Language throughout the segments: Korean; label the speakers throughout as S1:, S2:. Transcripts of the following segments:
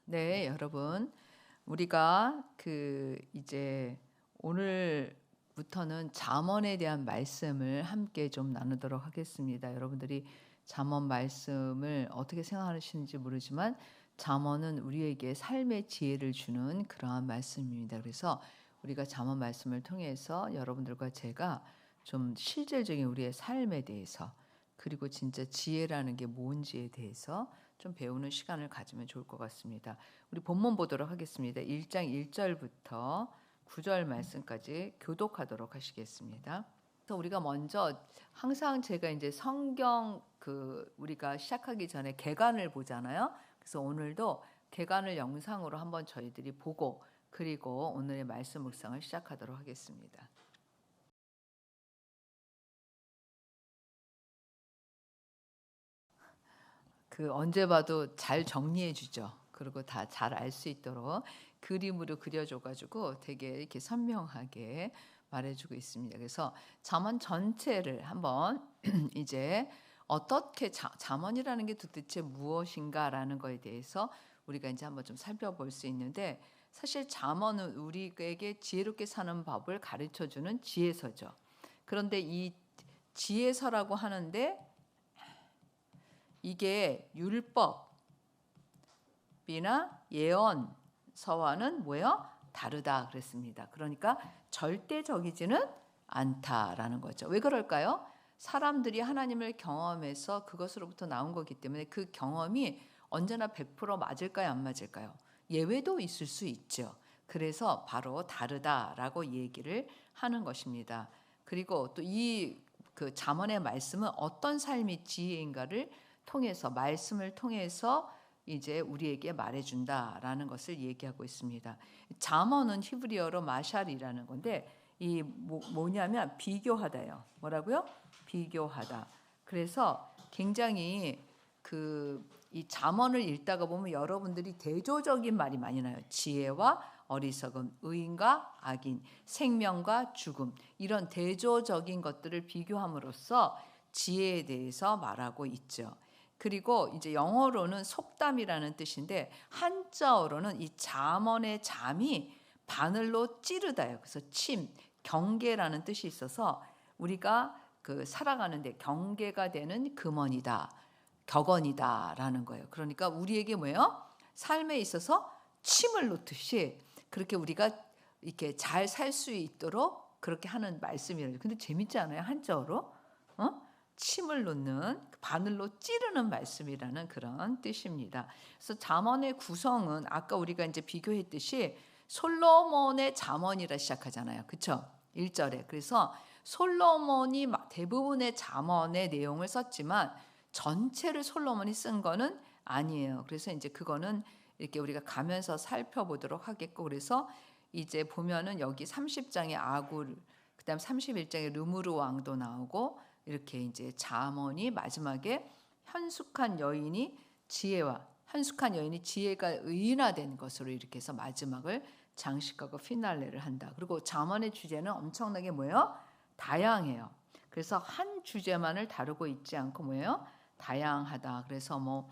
S1: 네, 여러분. 우리가 이제 오늘부터는 잠언에 대한 말씀을 함께 좀 나누도록 하겠습니다. 여러분들이 잠언 말씀을 어떻게 생각하시는지 모르지만 잠언은 우리에게 삶의 지혜를 주는 그러한 말씀입니다. 그래서 우리가 잠언 말씀을 통해서 여러분들과 제가 좀 실질적인 우리의 삶에 대해서 그리고 진짜 지혜라는 게 뭔지에 대해서 좀 배우는 시간을 가지면 좋을 것 같습니다. 우리 본문 보도록 하겠습니다. 1장 1절부터 9절 말씀까지 교독하도록 하시겠습니다. 그래서 우리가 먼저 항상 제가 이제 성경 우리가 시작하기 전에 개관을 보잖아요. 그래서 오늘도 개관을 영상으로 한번 저희들이 보고 그리고 오늘의 말씀 묵상을 시작하도록 하겠습니다. 언제 봐도 잘 정리해 주죠. 그리고 다 잘 알 수 있도록 그림으로 그려줘 가지고 되게 이렇게 선명하게 말해주고 있습니다. 그래서 잠언 전체를 한번 이제 어떻게 잠언이라는 게 도대체 무엇인가라는 거에 대해서 우리가 이제 한번 좀 살펴볼 수 있는데, 사실 잠언은 우리에게 지혜롭게 사는 법을 가르쳐주는 지혜서죠. 그런데 이 지혜서라고 하는데 이게 율법이나 예언서와는 뭐예요? 다르다 그랬습니다. 그러니까 절대적이지는 않다라는 거죠. 왜 그럴까요? 사람들이 하나님을 경험해서 그것으로부터 나온 거기 때문에 그 경험이 언제나 100% 맞을까요? 안 맞을까요? 예외도 있을 수 있죠. 그래서 바로 다르다라고 얘기를 하는 것입니다. 그리고 또 그 잠언의 말씀은 어떤 삶이 지혜인가를 통해서, 말씀을 통해서 이제 우리에게 말해준다라는 것을 얘기하고 있습니다. 잠언은 히브리어로 마샬이라는 건데 이 뭐냐면 비교하다요. 뭐라고요? 비교하다. 그래서 굉장히 이 잠언을 읽다가 보면 여러분들이 대조적인 말이 많이 나요. 지혜와 어리석음, 의인과 악인, 생명과 죽음, 이런 대조적인 것들을 비교함으로써 지혜에 대해서 말하고 있죠. 그리고 이제 영어로는 속담이라는 뜻인데 한자어로는 이 잠언의 잠이 바늘로 찌르다요. 그래서 경계라는 뜻이 있어서 우리가 살아가는데 경계가 되는 금원이다, 격언이다라는 거예요. 그러니까 우리에게 뭐예요? 삶에 있어서 침을 놓듯이 그렇게 우리가 이렇게 잘 살 수 있도록 그렇게 하는 말씀이에요. 근데 재밌지 않아요? 한자어로? 침을 놓는, 바늘로 찌르는 말씀이라는 그런 뜻입니다. 그래서 잠언의 구성은 아까 우리가 이제 비교했듯이 솔로몬의 잠언이라 시작하잖아요. 그렇죠? 1절에. 그래서 솔로몬이 대부분의 잠언의 내용을 썼지만 전체를 솔로몬이 쓴 거는 아니에요. 그래서 이제 그거는 이렇게 우리가 가면서 살펴보도록 하겠고, 그래서 이제 보면은 여기 30장에 아굴, 그다음 31장에 르무르 왕도 나오고, 이렇게 이제 잠언이 마지막에 현숙한 여인이 지혜가 의인화된 것으로 이렇게 해서 마지막을 장식하고 피날레를 한다. 그리고 잠언의 주제는 엄청나게 뭐예요? 다양해요. 그래서 한 주제만을 다루고 있지 않고 뭐예요? 다양하다. 그래서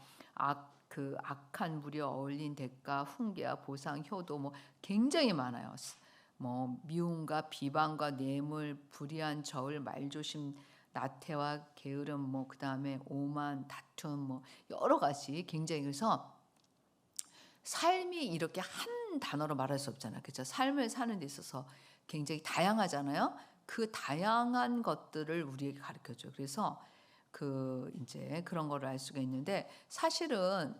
S1: 악한 무리와 어울린 대가, 훈계와 보상, 효도 굉장히 많아요. 미움과 비방과 뇌물, 불의한 저울, 말조심, 나태와 게으름, 그다음에 오만, 다툼, 여러 가지 굉장히. 그래서 삶이 이렇게 한 단어로 말할 수 없잖아요. 그렇죠? 삶을 사는 데 있어서 굉장히 다양하잖아요. 그 다양한 것들을 우리에게 가르쳐줘요. 그래서 이제 그런 거를 알 수가 있는데, 사실은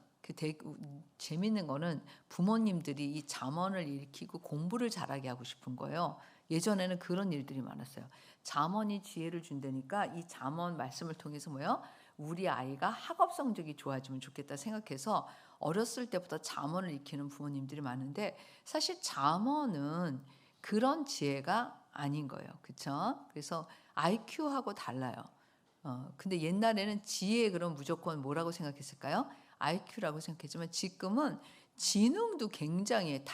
S1: 재밌는 거는 부모님들이 이 잠언을 읽히고 공부를 잘하게 하고 싶은 거예요. 예전에는 그런 일들이 많았어요. 잠언이 지혜를 준다니까 이 잠언 말씀을 통해서 뭐예요? 우리 아이가 학업 성적이 좋아지면 좋겠다 생각해서 어렸을 때부터 잠언을 익히는 부모님들이 많은데, 사실 잠언은 그런 지혜가 아닌 거예요. 그렇죠? 그래서 IQ하고 달라요. 근데 옛날에는 지혜 그럼 무조건 뭐라고 생각했을까요? IQ라고 생각했지만 지금은 지능도 굉장히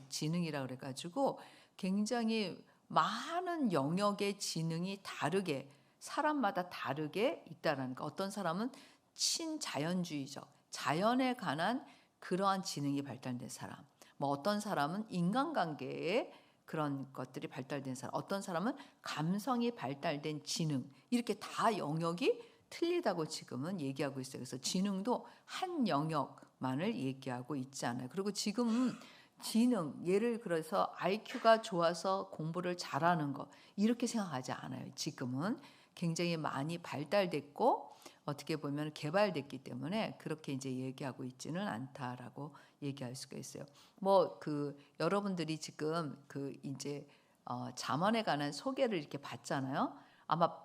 S1: 지능이라 그래가지고 굉장히 많은 영역의 지능이 다르게, 사람마다 다르게 있다라는 거. 어떤 사람은 친자연주의적, 자연에 관한 그러한 지능이 발달된 사람. 뭐 어떤 사람은 인간관계에 그런 것들이 발달된 사람, 어떤 사람은 감성이 발달된 지능, 이렇게 다 영역이 틀리다고 지금은 얘기하고 있어요. 그래서 지능도 한 영역만을 얘기하고 있지 않아요. 그리고 지금은 지능, 예를 들어서 IQ가 좋아서 공부를 잘하는 거 이렇게 생각하지 않아요. 지금은 굉장히 많이 발달됐고 어떻게 보면 개발됐기 때문에 그렇게 이제 얘기하고 있지는 않다라고 얘기할 수가 있어요. 뭐 그 여러분들이 지금 그 이제 잠언에 관한 소개를 이렇게 받잖아요. 아마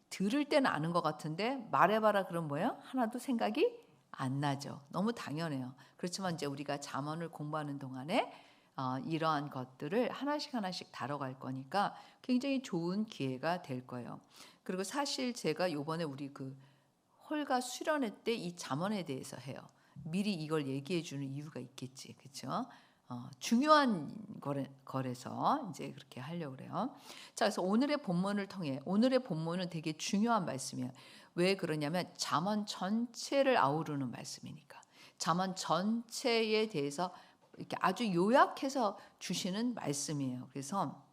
S1: 들을 때는 아는 것 같은데 말해봐라 그럼 뭐예요? 하나도 생각이 안 나죠. 너무 당연해요. 그렇지만 이제 우리가 잠언을 공부하는 동안에 이러한 것들을 하나씩 하나씩 다뤄갈 거니까 굉장히 좋은 기회가 될 거예요. 그리고 사실 제가 요번에 우리 그 홀가 수련회 때 이 잠언에 대해서 해요. 미리 이걸 얘기해 주는 이유가 있겠지. 그렇죠? 중요한 거래서 이제 그렇게 하려고 그래요. 자, 그래서 오늘의 본문을 통해 오늘의 본문은 되게 중요한 말씀이에요. 왜 그러냐면 잠언 전체를 아우르는 말씀이니까. 잠언 전체에 대해서 이렇게 아주 요약해서 주시는 말씀이에요. 그래서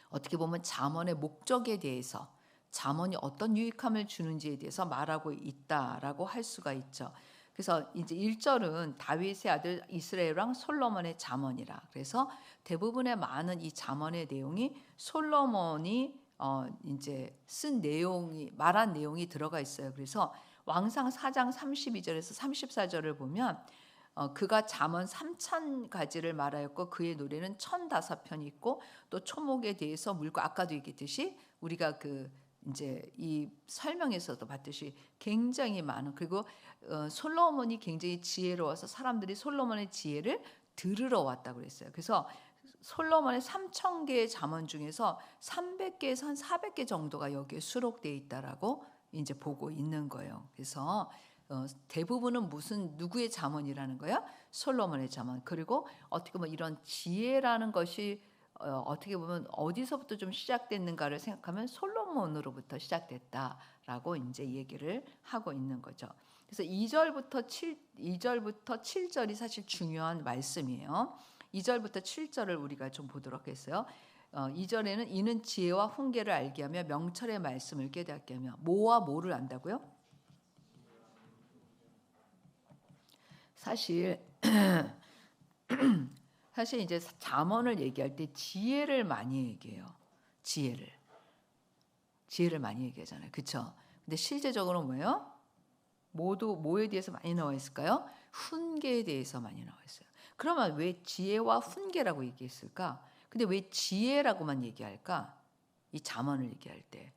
S1: 어떻게 보면 잠언의 목적에 대해서 잠언이 어떤 유익함을 주는지에 대해서 말하고 있다라고 할 수가 있죠. 그래서 이제 1절은 다윗의 아들 이스라엘 왕 솔로몬의 잠언이라. 그래서 대부분의 많은 이 잠언의 내용이 솔로몬이 이제 쓴 내용이 말한 내용이 들어가 있어요. 그래서 왕상 4장 32절에서 34절을 보면 그가 잠언 3,000가지를 말하였고 그의 노래는 1,005편이 있고 또 초목에 대해서 물고 아까도 얘기했듯이 우리가 그 이제 이 설명에서도 봤듯이 굉장히 많은 그리고 솔로몬이 굉장히 지혜로워서 사람들이 솔로몬의 지혜를 들으러 왔다고 그랬어요. 그래서 솔로몬의 3,000개의 잠언 중에서 300개에서 한 400개 정도가 여기에 수록되어 있다라고 이제 보고 있는 거예요. 그래서 대부분은 무슨 누구의 잠언이라는 거야? 솔로몬의 잠언. 그리고 어떻게 보면 이런 지혜라는 것이 어떻게 보면 어디서부터 좀 시작됐는가를 생각하면 솔로몬으로부터 시작됐다라고 이제 얘기를 하고 있는 거죠. 그래서 2절부터 7절이 사실 중요한 말씀이에요. 2절부터 7절을 우리가 좀 보도록 했어요. 2절에는 이는 지혜와 훈계를 알게 하며 명철의 말씀을 깨닫게 하며 뭐와 뭐를 안다고요? 사실 이제 잠언을 얘기할 때 지혜를 많이 얘기해요. 지혜를 많이 얘기하잖아요. 그렇죠? 근데 실제적으로 뭐예요? 뭐에 대해서 많이 나와 있을까요? 훈계에 대해서 많이 나와 있어요. 그러면 왜 지혜와 훈계라고 얘기했을까? 근데 왜 지혜라고만 얘기할까? 이 잠언을 얘기할 때.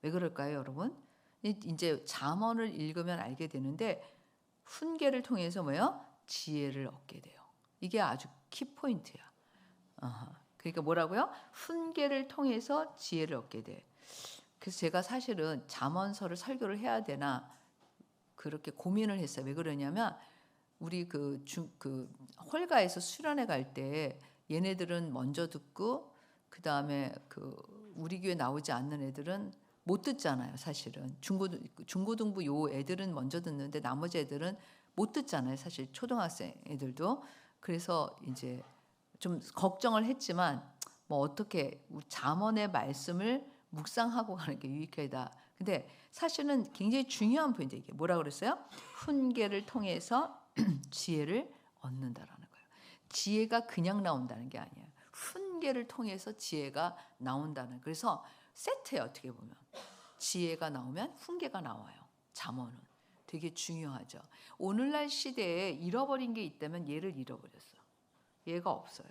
S1: 왜 그럴까요, 여러분? 이제 잠언을 읽으면 알게 되는데 훈계를 통해서 뭐예요? 지혜를 얻게 돼요. 이게 아주 키포인트야. 그러니까 뭐라고요? 훈계를 통해서 지혜를 얻게 돼. 그래서 제가 사실은 잠언서를 설교를 해야 되나 그렇게 고민을 했어요. 왜 그러냐면 우리 그 홀가에서 수련회 갈 때 얘네들은 먼저 듣고 그 다음에 그 우리 교회 나오지 않는 애들은 못 듣잖아요. 사실은 중고등부 요 애들은 먼저 듣는데 나머지 애들은 못 듣잖아요. 사실 초등학생 애들도. 그래서 이제 좀 걱정을 했지만 뭐 어떻게 잠언의 말씀을 묵상하고 가는 게 유익하다. 근데 사실은 굉장히 중요한 포인트 이게 뭐라 그랬어요? 훈계를 통해서 지혜를 얻는다라는 거예요. 지혜가 그냥 나온다는 게 아니에요. 훈계를 통해서 지혜가 나온다는. 그래서 세트예요. 어떻게 보면 지혜가 나오면 훈계가 나와요. 잠언은 되게 중요하죠. 오늘날 시대에 잃어버린 게 있다면 얘를 잃어버렸어. 얘가 없어요.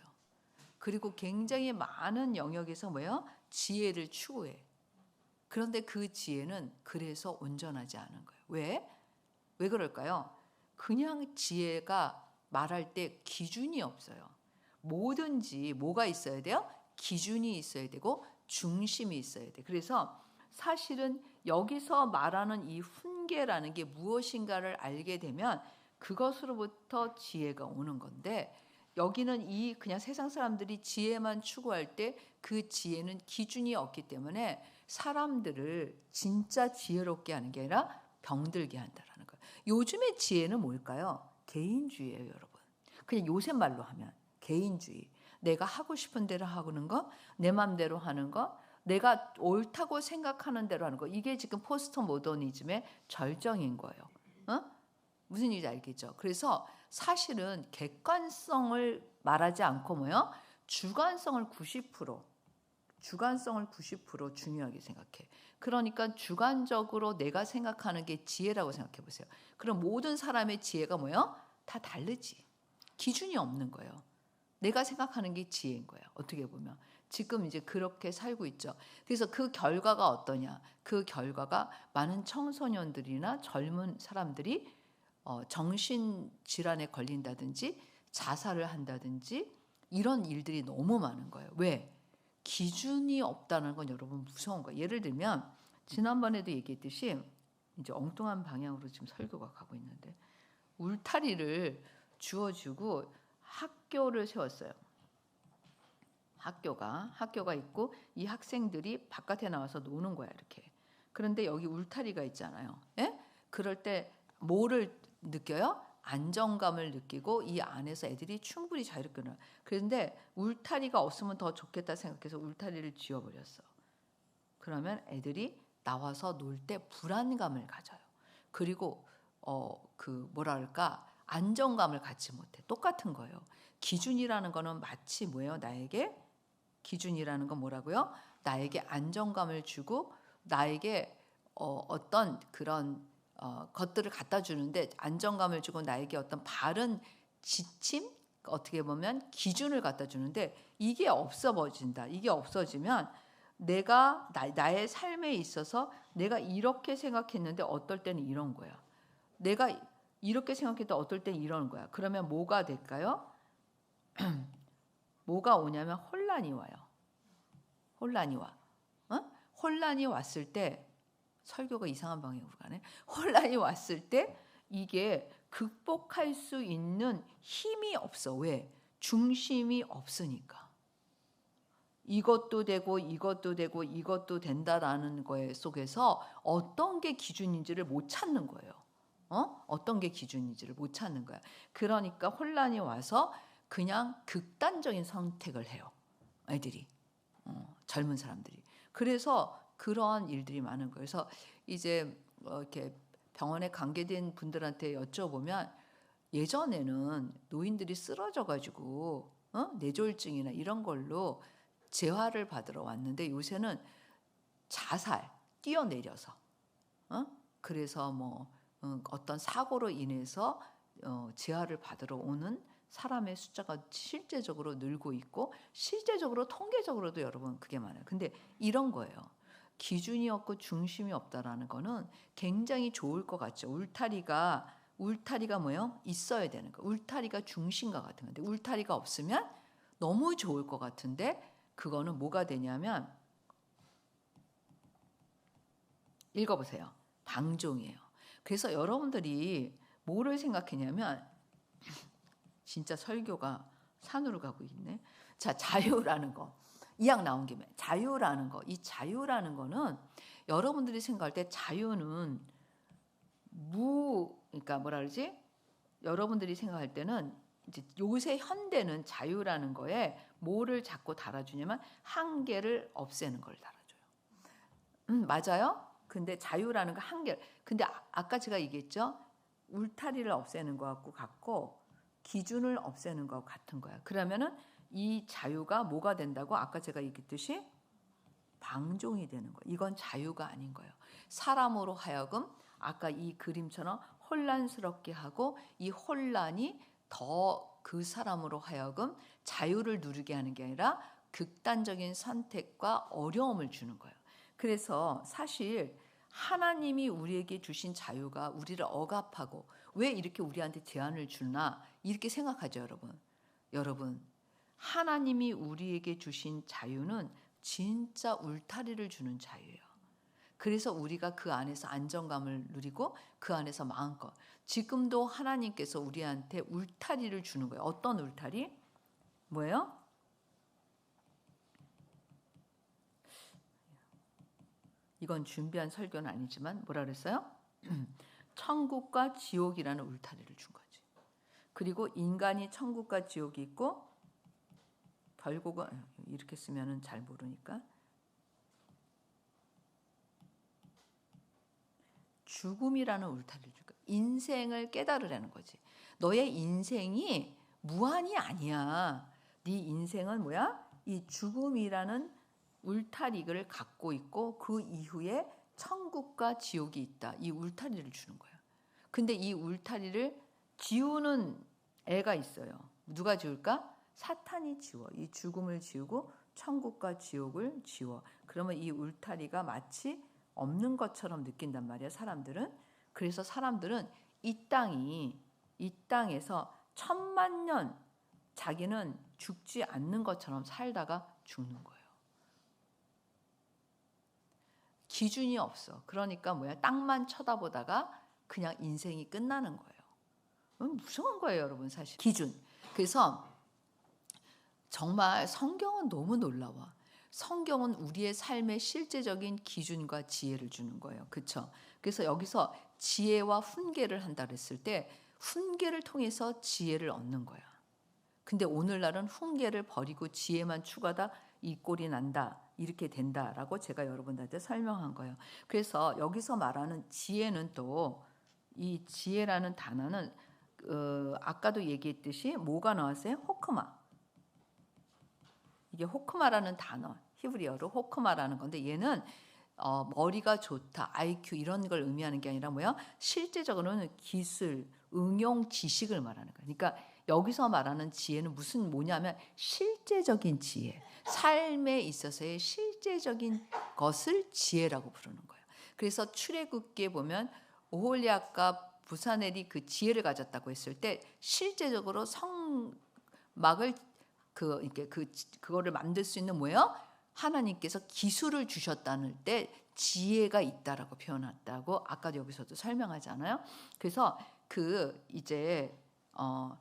S1: 그리고 굉장히 많은 영역에서 뭐예요? 지혜를 추구해. 그런데 그 지혜는 그래서 온전하지 않은 거예요. 왜? 왜 그럴까요? 그냥 지혜가 말할 때 기준이 없어요. 뭐든지 뭐가 있어야 돼요? 기준이 있어야 되고 중심이 있어야 돼. 그래서 사실은 여기서 말하는 이 훈계라는 게 무엇인가를 알게 되면 그것으로부터 지혜가 오는 건데 여기는 이 그냥 세상 사람들이 지혜만 추구할 때 그 지혜는 기준이 없기 때문에 사람들을 진짜 지혜롭게 하는 게 아니라 병들게 한다라는 거예요. 요즘의 지혜는 뭘까요? 개인주의예요, 여러분. 그냥 요새 말로 하면 개인주의. 내가 하고 싶은 대로 하는 거, 내 맘대로 하는 거, 내가 옳다고 생각하는 대로 하는 거. 이게 지금 포스트 모더니즘의 절정인 거예요. 무슨 얘기인지 알겠죠? 그래서 사실은 객관성을 말하지 않고 뭐요? 주관성을 90% 중요하게 생각해. 그러니까 주관적으로 내가 생각하는 게 지혜라고 생각해 보세요. 그럼 모든 사람의 지혜가 뭐예요? 다 다르지. 기준이 없는 거예요. 내가 생각하는 게 지혜인 거예요. 어떻게 보면. 지금 이제 그렇게 살고 있죠. 그래서 그 결과가 어떠냐? 그 결과가 많은 청소년들이나 젊은 사람들이 정신질환에 걸린다든지 자살을 한다든지 이런 일들이 너무 많은 거예요. 왜? 기준이 없다는 건 여러분 무서운 거예요. 예를 들면 지난번에도 얘기했듯이 이제 엉뚱한 방향으로 지금 설교가 가고 있는데 울타리를 주어주고 학교를 세웠어요. 학교가 있고 이 학생들이 바깥에 나와서 노는 거야 이렇게. 그런데 여기 울타리가 있잖아요. 예? 그럴 때 뭐를 느껴요? 안정감을 느끼고 이 안에서 애들이 충분히 자유롭게 놀아요. 그런데 울타리가 없으면 더 좋겠다 생각해서 울타리를 지어버렸어. 그러면 애들이 나와서 놀 때 불안감을 가져요. 그리고 뭐랄까 안정감을 갖지 못해. 똑같은 거예요. 기준이라는 거는 마치 뭐예요? 나에게 기준이라는 건 뭐라고요? 나에게 안정감을 주고 나에게 어떤 그런 것들을 갖다 주는데 안정감을 주고 나에게 어떤 바른 지침 어떻게 보면 기준을 갖다 주는데 이게 없어진다. 이게 없어지면 내가 나의 삶에 있어서 내가 이렇게 생각했는데 어떨 때는 이런 거야. 내가 이렇게 생각했는데 어떨 때는 이런 거야. 그러면 뭐가 될까요? 뭐가 오냐면 혼란이 와요. 혼란이 와. 혼란이 왔을 때 설교가 이상한 방향으로 가네. 혼란이 왔을 때 이게 극복할 수 있는 힘이 없어. 왜? 중심이 없으니까. 이것도 되고 이것도 되고 이것도 된다라는 거에 속에서 어떤 게 기준인지를 못 찾는 거예요. 어떤 게 기준인지를 못 찾는 거야. 그러니까 혼란이 와서 그냥 극단적인 선택을 해요. 애들이. 젊은 사람들이. 그래서 그러한 일들이 많은 거예요. 그래서 이제 이렇게 병원에 관계된 분들한테 여쭤보면 예전에는 노인들이 쓰러져 가지고 뇌졸중이나 이런 걸로 재활을 받으러 왔는데 요새는 자살, 뛰어내려서 그래서 뭐 어떤 사고로 인해서 재활을 받으러 오는 사람의 숫자가 실제적으로 늘고 있고 실제적으로 통계적으로도 여러분 그게 많아요. 근데 이런 거예요. 기준이 없고 중심이 없다라는 거는 굉장히 좋을 것 같죠. 울타리가 뭐예요? 있어야 되는 거. 울타리가 중심과 같은 건데 울타리가 없으면 너무 좋을 것 같은데 그거는 뭐가 되냐면 읽어보세요. 방종이에요. 그래서 여러분들이 뭐를 생각했냐면 진짜 설교가 산으로 가고 있네. 자, 자유라는 거. 이왕 나온 김에 자유라는 거. 이 자유라는 거는 여러분들이 생각할 때 자유는 그러니까 뭐라 그러지? 여러분들이 생각할 때는 이제 요새 현대는 자유라는 거에 뭐를 자꾸 달아주냐면 한계를 없애는 걸 달아줘요. 맞아요? 근데 자유라는 거 한계. 근데 아까 제가 얘기했죠? 울타리를 없애는 거 같고 기준을 없애는 것 같은 거야. 그러면은 이 자유가 뭐가 된다고? 아까 제가 얘기했듯이 방종이 되는 거야. 이건 자유가 아닌 거예요. 사람으로 하여금 아까 이 그림처럼 혼란스럽게 하고 이 혼란이 더 그 사람으로 하여금 자유를 누리게 하는 게 아니라 극단적인 선택과 어려움을 주는 거예요. 그래서 사실 하나님이 우리에게 주신 자유가 우리를 억압하고 왜 이렇게 우리한테 제한을 주나 이렇게 생각하죠, 여러분. 여러분, 하나님이 우리에게 주신 자유는 진짜 울타리를 주는 자유예요. 그래서 우리가 그 안에서 안정감을 누리고 그 안에서 마음껏 지금도 하나님께서 우리한테 울타리를 주는 거예요. 어떤 울타리? 뭐예요? 이건 준비한 설교는 아니지만 뭐라 그랬어요? 천국과 지옥이라는 울타리를 준 거지. 그리고 인간이 천국과 지옥이 있고 결국은 이렇게 쓰면은 잘 모르니까 죽음이라는 울타리를 줄까? 인생을 깨달으라는 거지. 너의 인생이 무한이 아니야. 네 인생은 뭐야? 이 죽음이라는 울타리를 갖고 있고 그 이후에 천국과 지옥이 있다. 이 울타리를 주는 거야. 근데 이 울타리를 지우는 애가 있어요. 누가 지울까? 사탄이 지워. 이 죽음을 지우고 천국과 지옥을 지워. 그러면 이 울타리가 마치 없는 것처럼 느낀단 말이야, 사람들은. 그래서 사람들은 이 땅에서 1000만 년 자기는 죽지 않는 것처럼 살다가 죽는 거예요. 기준이 없어. 그러니까 뭐야? 땅만 쳐다보다가 그냥 인생이 끝나는 거예요. 무서운 거예요, 여러분, 사실. 기준. 그래서 정말 성경은 너무 놀라워. 성경은 우리의 삶의 실제적인 기준과 지혜를 주는 거예요. 그렇죠? 그래서 여기서 지혜와 훈계를 한다 그랬을 때 훈계를 통해서 지혜를 얻는 거야. 근데 오늘날은 훈계를 버리고 지혜만 추가하다 이 꼴이 난다. 이렇게 된다라고 제가 여러분들한테 설명한 거예요. 그래서 여기서 말하는 지혜는 또 이 지혜라는 단어는 아까도 얘기했듯이 뭐가 나왔어요? 호크마. 이게 호크마라는 단어, 히브리어로 호크마라는 건데 얘는 머리가 좋다, IQ 이런 걸 의미하는 게 아니라 뭐야? 실제적으로는 기술, 응용 지식을 말하는 거야. 그러니까 여기서 말하는 지혜는 뭐냐면 실제적인 지혜, 삶에 있어서의 실제적인 것을 지혜라고 부르는 거예요. 그래서 출애굽기에 보면 오홀리압과 부사넬이 그 지혜를 가졌다고 했을 때 실제적으로 성막을 그거를 만들 수 있는 뭐예요? 하나님께서 기술을 주셨다는 때 지혜가 있다라고 표현했다고 아까도 여기서도 설명하잖아요. 그래서 이제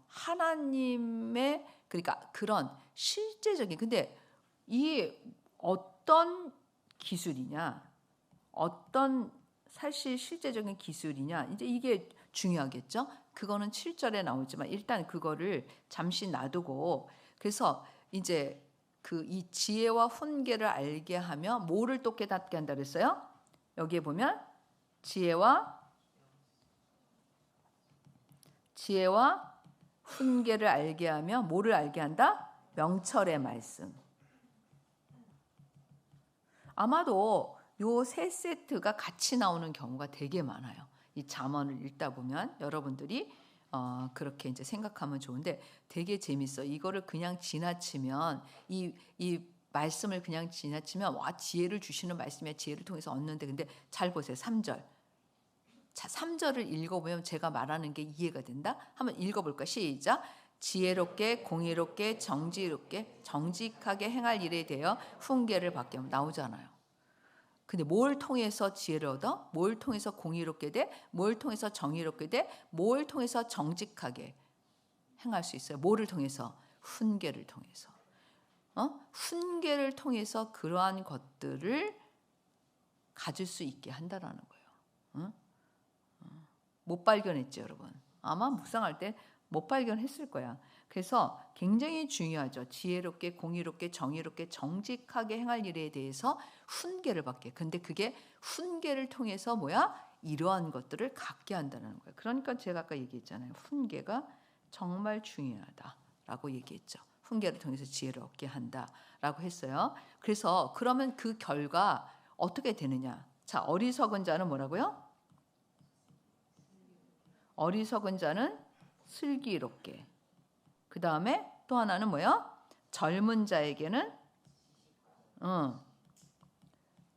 S1: 하나님의 그러니까 그런 실제적인 근데 이 어떤 기술이냐, 어떤 사실 실제적인 기술이냐 이제 이게 중요하겠죠. 그거는 7절에 나오지만 일단 그거를 잠시 놔두고 그래서 이제 이 지혜와 훈계를 알게 하며 뭐를 또 깨닫게 한다 그랬어요? 여기에 보면 지혜와 훈계를 알게 하며 뭐를 알게 한다? 명철의 말씀. 아마도 요 세 세트가 같이 나오는 경우가 되게 많아요. 이 잠언을 읽다 보면 여러분들이 그렇게 이제 생각하면 좋은데 되게 재밌어. 이거를 그냥 지나치면 이 말씀을 그냥 지나치면 와 지혜를 주시는 말씀이야. 지혜를 통해서 얻는데 근데 잘 보세요. 3절. 자, 3절을 읽어보면 제가 말하는 게 이해가 된다? 한번 읽어볼까? 시작. 지혜롭게 공의롭게 정직하게 행할 일에 대하여 훈계를 받게 하면 나오잖아요. 근데 뭘 통해서 지혜를 얻어? 뭘 통해서 공의롭게 돼? 뭘 통해서 정의롭게 돼? 뭘 통해서 정직하게 행할 수 있어요? 뭐를 통해서? 훈계를 통해서. 훈계를 통해서 그러한 것들을 가질 수 있게 한다라는 거예요. 못 발견했죠, 여러분? 아마 묵상할 때 못 발견했을 거야. 그래서 굉장히 중요하죠. 지혜롭게, 공의롭게, 정의롭게, 정직하게 행할 일에 대해서 훈계를 받게. 근데 그게 훈계를 통해서 뭐야? 이러한 것들을 갖게 한다는 거예요. 그러니까 제가 아까 얘기했잖아요. 훈계가 정말 중요하다라고 얘기했죠. 훈계를 통해서 지혜를 얻게 한다라고 했어요. 그래서 그러면 그 결과 어떻게 되느냐? 자, 어리석은 자는 뭐라고요? 어리석은 자는 슬기롭게. 그 다음에 또 하나는 뭐야? 젊은 자에게는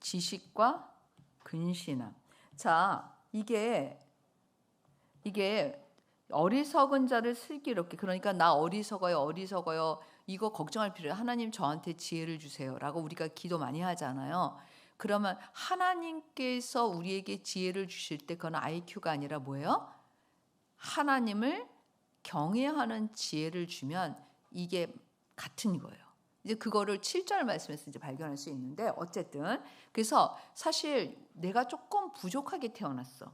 S1: 지식과 근신함. 자, 이게 어리석은 자를 슬기롭게. 그러니까 나 어리석어요. 이거 걱정할 필요 없어요. 하나님 저한테 지혜를 주세요라고 우리가 기도 많이 하잖아요. 그러면 하나님께서 우리에게 지혜를 주실 때 그건 IQ가 아니라 뭐예요? 하나님을 경외하는 지혜를 주면 이게 같은 거예요. 이제 그거를 7절 말씀에서 이제 발견할 수 있는데 어쨌든 그래서 사실 내가 조금 부족하게 태어났어.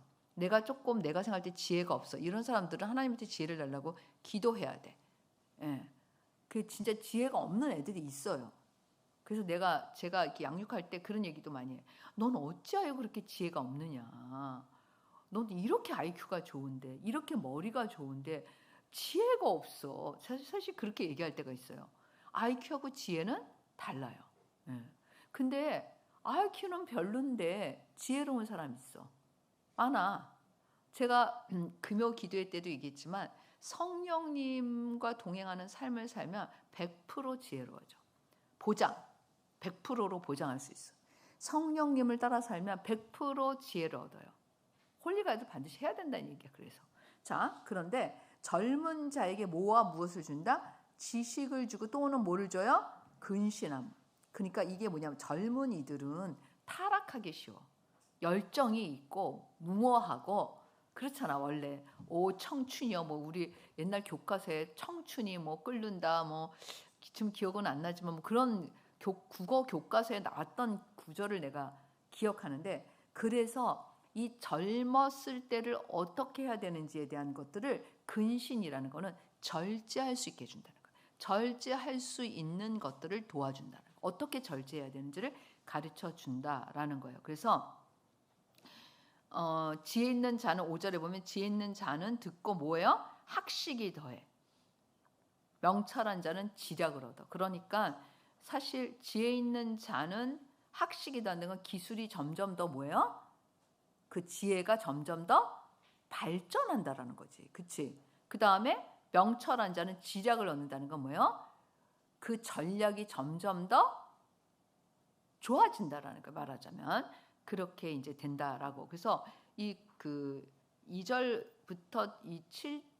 S1: 내가 생각할 때 지혜가 없어. 이런 사람들은 하나님한테 지혜를 달라고 기도해야 돼. 예. 그 진짜 지혜가 없는 애들이 있어요. 그래서 제가 이렇게 양육할 때 그런 얘기도 많이 해. 넌 어찌하여 그렇게 지혜가 없느냐. 넌 이렇게 IQ가 좋은데, 이렇게 머리가 좋은데 지혜가 없어. 사실 그렇게 얘기할 때가 있어요. IQ하고 지혜는 달라요. 예. 근데 IQ는 별론데 지혜로운 사람 있어. 많아. 제가 금요 기도회 때도 얘기했지만 성령님과 동행하는 삶을 살면 100% 지혜로워져. 보장. 100%로 보장할 수 있어. 성령님을 따라 살면 100% 지혜를 얻어요. 홀리가이드 반드시 해야 된다는 얘기야. 그래서 자, 그런데 젊은 자에게 뭐와 무엇을 준다? 지식을 주고 또는 뭐를 줘요? 근신함. 그러니까 이게 뭐냐면 젊은이들은 타락하기 쉬워. 열정이 있고 무모하고 그렇잖아. 원래 청춘이요. 뭐 우리 옛날 교과서에 청춘이 뭐 끓는다. 뭐 지금 기억은 안 나지만 뭐 그런 국어 교과서에 나왔던 구절을 내가 기억하는데, 그래서 이 젊었을 때를 어떻게 해야 되는지에 대한 것들을 근신이라는 거는 절제할 수 있게 해준다는 거예요. 절제할 수 있는 것들을 도와준다는 거예요. 어떻게 절제해야 되는지를 가르쳐 준다라는 거예요. 그래서 지혜 있는 자는 5절에 보면 지혜 있는 자는 듣고 뭐예요? 학식이 더해. 명철한 자는 지략을 얻어. 그러니까 사실 지혜 있는 자는 학식이 더하는 건 기술이 점점 더 뭐예요? 그 지혜가 점점 더 발전한다라는 거지. 그치? 그 다음에 명철한 자는 지략을 얻는다는 건 뭐예요? 그 전략이 점점 더 좋아진다라는 거 말하자면 그렇게 이제 된다라고. 그래서 이 2절부터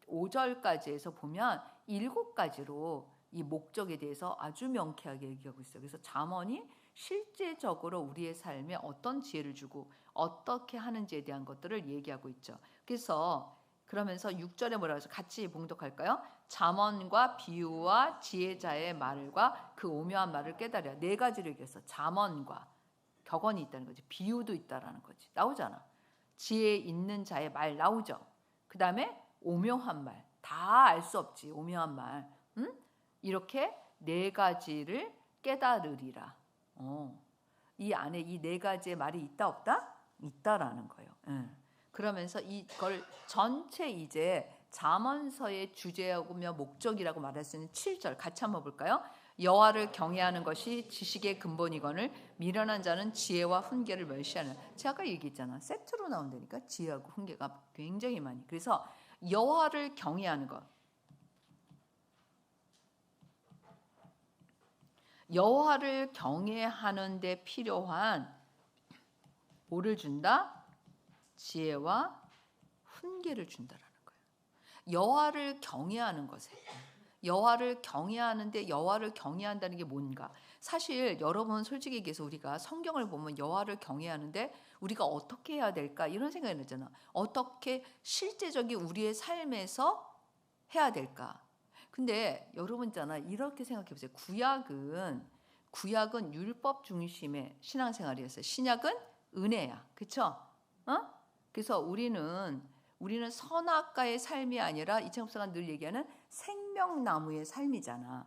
S1: 5절까지 해서 보면 7가지로 이 목적에 대해서 아주 명쾌하게 얘기하고 있어요. 그래서 잠언이 실제적으로 우리의 삶에 어떤 지혜를 주고 어떻게 하는지에 대한 것들을 얘기하고 있죠. 그래서 그러면서 6절에 뭐라고 해서 같이 봉독할까요? 잠언과 비유와 지혜자의 말과 그 오묘한 말을 깨달으라. 4가지로 얘기했어. 잠언과 격언이 있다는 거지. 비유도 있다라는 거지. 나오잖아. 지혜 있는 자의 말 나오죠. 그 다음에 오묘한 말. 다 알 수 없지. 오묘한 말. 이렇게 4가지를 깨달으리라. 이 안에 이 4가지의 말이 있다 없다? 있다라는 거예요. 그러면서 이걸 전체 이제 잠언서의 주제하고 목적이라고 말할 수 있는 7절 같이 한번 볼까요? 여호와를 경외하는 것이 지식의 근본이거늘 미련한 자는 지혜와 훈계를 멸시하는. 제가 아까 얘기했잖아. 세트로 나온다니까. 지혜하고 훈계가 굉장히 많이. 그래서 여호와를 경외하는 것. 여호와를 경외하는 데 필요한 뭐를 준다? 지혜와 훈계를 준다라는 거예요. 여호와를 경외하는 것에. 여호와를 경외하는데 여호와를 경외한다는 게 뭔가? 사실 여러분 솔직히 얘기해서 우리가 성경을 보면 여호와를 경외하는데 우리가 어떻게 해야 될까? 이런 생각이 들잖아. 어떻게 실제적인 우리의 삶에서 해야 될까? 근데 여러분 있잖아. 이렇게 생각해 보세요. 구약은 율법 중심의 신앙생활이었어요. 신약은 은혜야. 그렇죠? 그래서 우리는 선악과의 삶이 아니라 이창섭 목사가 늘 얘기하는 생명나무의 삶이잖아.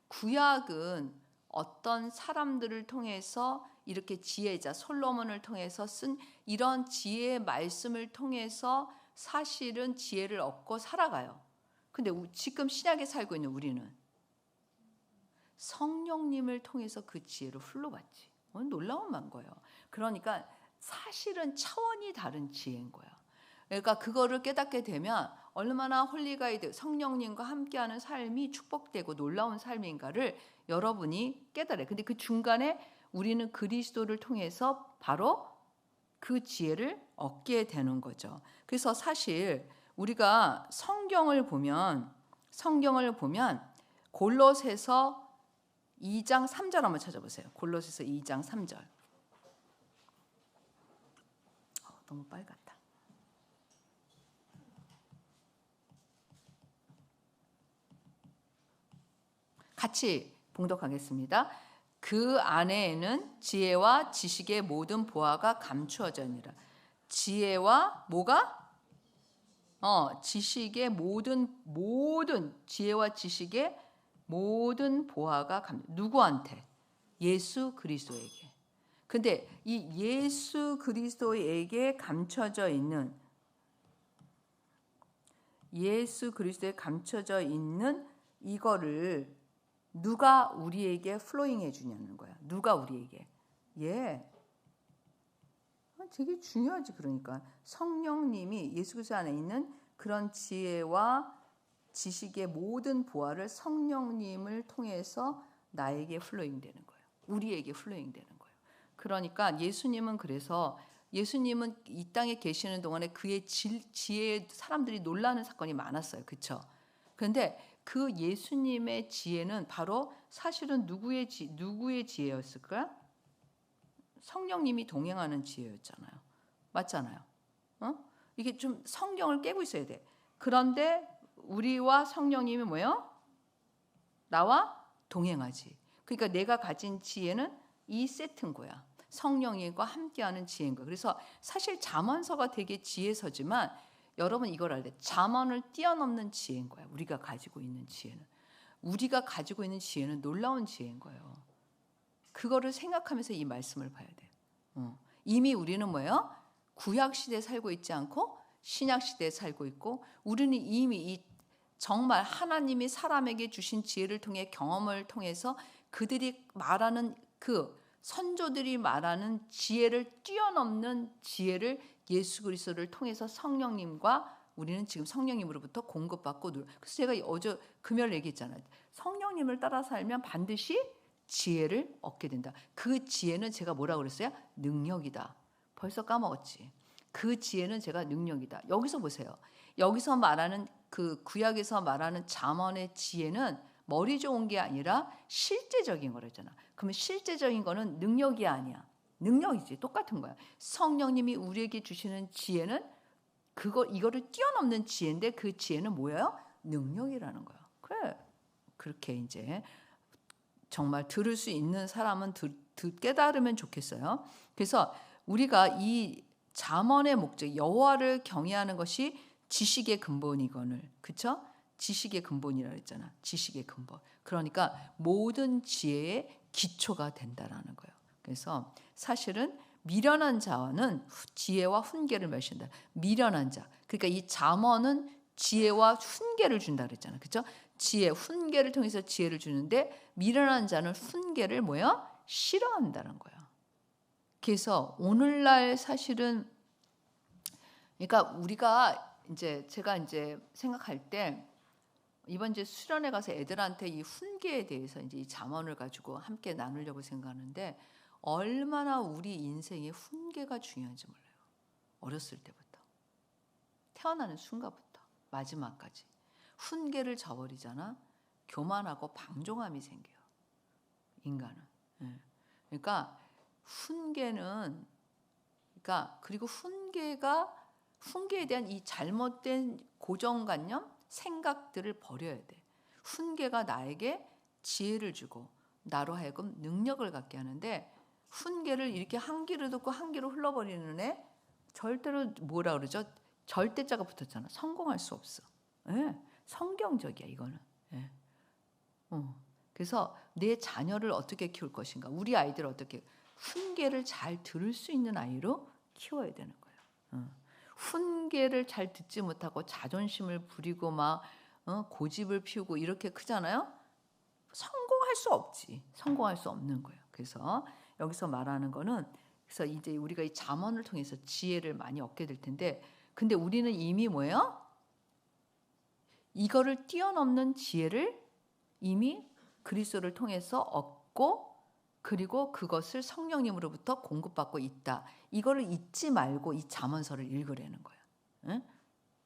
S1: 구약은 어떤 사람들을 통해서 이렇게 지혜자 솔로몬을 통해서 쓴 이런 지혜의 말씀을 통해서 사실은 지혜를 얻고 살아가요. 근데 지금 신약에 살고 있는 우리는 성령님을 통해서 그 지혜를 흘러받지. 놀라운 거예요. 그러니까 사실은 차원이 다른 지혜인 거야. 그러니까 그거를 깨닫게 되면 얼마나 홀리가이드 성령님과 함께하는 삶이 축복되고 놀라운 삶인가를 여러분이 깨달아요. 근데 그 중간에 우리는 그리스도를 통해서 바로 그 지혜를 얻게 되는 거죠. 그래서 사실 우리가 성경을 보면 골로새서 2장 3절 한번 찾아보세요. 골로새서 2장 3절. 너무 빨갛다. 같이 봉독하겠습니다. 그 안에는 지혜와 지식의 모든 보화가 감추어져 있느라. 지혜와 뭐가? 지식의 모든 지혜와 지식의 모든 보화가 누구한테? 예수 그리스도에게. 근데 이 예수 그리스도에게 감춰져 있는 이거를 누가 우리에게 플로잉 해주냐는 거야. 누가 우리에게. 되게 중요하지. 그러니까 성령님이 예수 그리스도 안에 있는 그런 지혜와 지식의 모든 보화를 성령님을 통해서 나에게 플로잉 되는 거예요. 우리에게 플로잉 되는 거예요. 그러니까 예수님은 이 땅에 계시는 동안에 그의 지혜에 사람들이 놀라는 사건이 많았어요. 그렇죠? 그런데 그 예수님의 지혜는 바로 사실은 누구의 지혜였을까? 성령님이 동행하는 지혜였잖아요. 맞잖아요. 이게 좀 성경을 깨고 있어야 돼. 그런데 우리와 성령님이 뭐예요? 나와 동행하지. 그러니까 내가 가진 지혜는 이 세트인 거야. 성령님과 함께하는 지혜인 거야. 그래서 사실 잠언서가 되게 지혜서지만 여러분 이걸 알아야 돼. 잠언을 뛰어넘는 지혜인 거야. 우리가 가지고 있는 지혜는 놀라운 지혜인 거예요. 그거를 생각하면서 이 말씀을 봐야 돼. 이미 우리는 뭐예요? 구약 시대에 살고 있지 않고 신약 시대에 살고 있고 우리는 이미 정말 하나님이 사람에게 주신 지혜를 통해 경험을 통해서 그들이 말하는 선조들이 말하는 지혜를 뛰어넘는 지혜를 예수 그리스도를 통해서 성령님과 우리는 지금 성령님으로부터 공급받고 그래서 제가 어제 금요일 얘기했잖아요. 성령님을 따라 살면 반드시 지혜를 얻게 된다. 그 지혜는 제가 뭐라고 그랬어요? 능력이다. 벌써 까먹었지. 그 지혜는 제가 능력이다. 여기서 보세요. 여기서 말하는 그 구약에서 말하는 잠언의 지혜는 머리 좋은 게 아니라 실제적인 거랬잖아. 그러면 실제적인 거는 능력이 아니야. 능력이지. 똑같은 거야. 성령님이 우리에게 주시는 지혜는 이거를 뛰어넘는 지혜인데 그 지혜는 뭐예요? 능력이라는 거야. 그래. 그렇게 이제 정말 들을 수 있는 사람은 깨달으면 좋겠어요. 그래서 우리가 이 잠언의 목적, 여호와를 경외하는 것이 지식의 근본이거늘, 그렇죠? 지식의 근본이라고 했잖아. 지식의 근본. 그러니까 모든 지혜의 기초가 된다라는 거예요. 그래서 사실은 미련한 자는 지혜와 훈계를 맺힌다. 미련한 자. 그러니까 이 잠언은 지혜와 훈계를 준다 그랬잖아. 그렇죠? 지혜, 훈계를 통해서 지혜를 주는데 미련한 자는 훈계를 싫어한다는 거야. 그래서 오늘날 사실은 그러니까 우리가 제가 생각할 때 이번 이제 수련회 가서 애들한테 이 훈계에 대해서 이 잠언을 가지고 함께 나누려고 생각하는데 얼마나 우리 인생에 훈계가 중요한지 몰라요. 어렸을 때부터 태어나는 순간부터 마지막까지 훈계를 저버리잖아. 교만하고 방종함이 생겨요. 인간은. 그러니까 훈계는 그리고 훈계에 대한 이 잘못된 고정관념, 생각들을 버려야 돼. 훈계가 나에게 지혜를 주고 나로 하여금 능력을 갖게 하는데 훈계를 이렇게 한 귀로 듣고 한 귀로 흘러버리는 애 절대로 뭐라 그러죠? 절대자가 붙었잖아. 성공할 수 없어. 성경적이야 이거는. 그래서 내 자녀를 어떻게 키울 것인가, 우리 아이들을 어떻게 훈계를 잘 들을 수 있는 아이로 키워야 되는 거예요. 훈계를 잘 듣지 못하고 자존심을 부리고 고집을 피우고 이렇게 크잖아요. 성공할 수 없지. 성공할 수 없는 거예요. 그래서 여기서 말하는 거는 그래서 이제 우리가 이 잠언을 통해서 지혜를 많이 얻게 될 텐데 근데 우리는 이미 뭐예요? 이거를 뛰어넘는 지혜를 이미 그리스도를 통해서 얻고 그리고 그것을 성령님으로부터 공급받고 있다. 이거를 잊지 말고 이 잠언서를 읽으라는 거예요.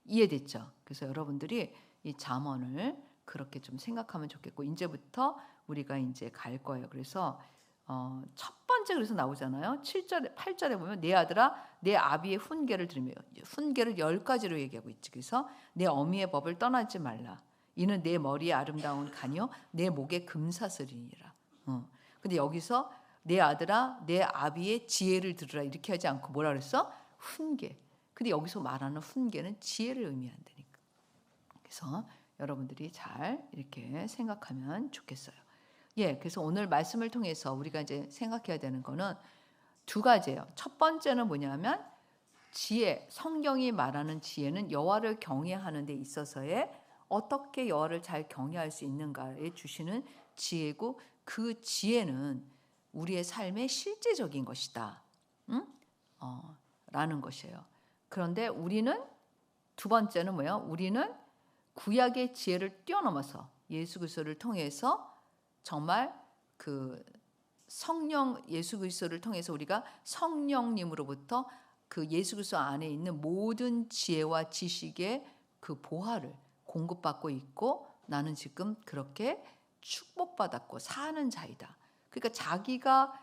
S1: 이해됐죠? 그래서 여러분들이 이 잠언을 그렇게 좀 생각하면 좋겠고 이제부터 우리가 이제 갈 거예요. 그래서 첫 번째 그래서 나오잖아요. 7절에 8절에 보면 내 아들아 내 아비의 훈계를 들으며 훈계를 10가지로 얘기하고 있지. 그래서 내 어미의 법을 떠나지 말라. 이는 내 머리에 아름다운 간이요 내 목에 금사슬이니라. 근데 여기서 내 아들아 내 아비의 지혜를 들으라 이렇게 하지 않고 뭐라 그랬어? 훈계. 근데 여기서 말하는 훈계는 지혜를 의미한다니까. 그래서 여러분들이 잘 이렇게 생각하면 좋겠어요. 예, 그래서 오늘 말씀을 통해서 우리가 이제 생각해야 되는 거는 두 가지예요. 첫 번째는 뭐냐면 지혜, 성경이 말하는 지혜는 여호와를 경외하는 데 있어서의 어떻게 여호와를 잘 경외할 수 있는가에 주시는 지혜고, 그 지혜는 우리의 삶의 실제적인 것이다. 응? 라는 것이에요. 그런데 우리는 두 번째는 뭐예요? 우리는 구약의 지혜를 뛰어넘어서 예수 그리스도를 통해서 정말 그 성령, 예수 그리스도를 통해서 우리가 성령님으로부터 그 예수 그리스도 안에 있는 모든 지혜와 지식의 그 보화를 공급받고 있고, 나는 지금 그렇게 축복받았고 사는 자이다. 그러니까 자기가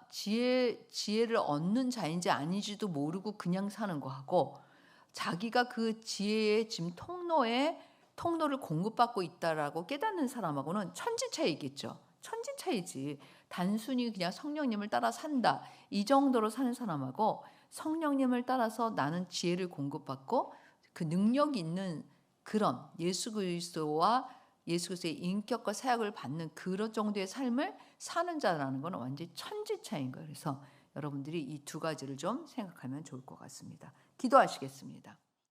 S1: 지혜를 얻는 자인지 아닌지도 모르고 그냥 사는 거하고, 자기가 그 지혜의 지금 통로를 공급받고 있다라고 깨닫는 사람하고는 천지 차이겠죠. 천지 차이지. 단순히 그냥 성령님을 따라 산다, 이 정도로 사는 사람하고, 성령님을 따라서 나는 지혜를 공급받고 그 능력이 있는 그런 예수 그리스도와 예수 그리스도의 인격과 사역을 받는 그런 정도의 삶을 사는 자라는 건 완전히 천지 차이인 거예요. 그래서 여러분들이 이 두 가지를 좀 생각하면 좋을 것 같습니다. 기도하시겠습니다.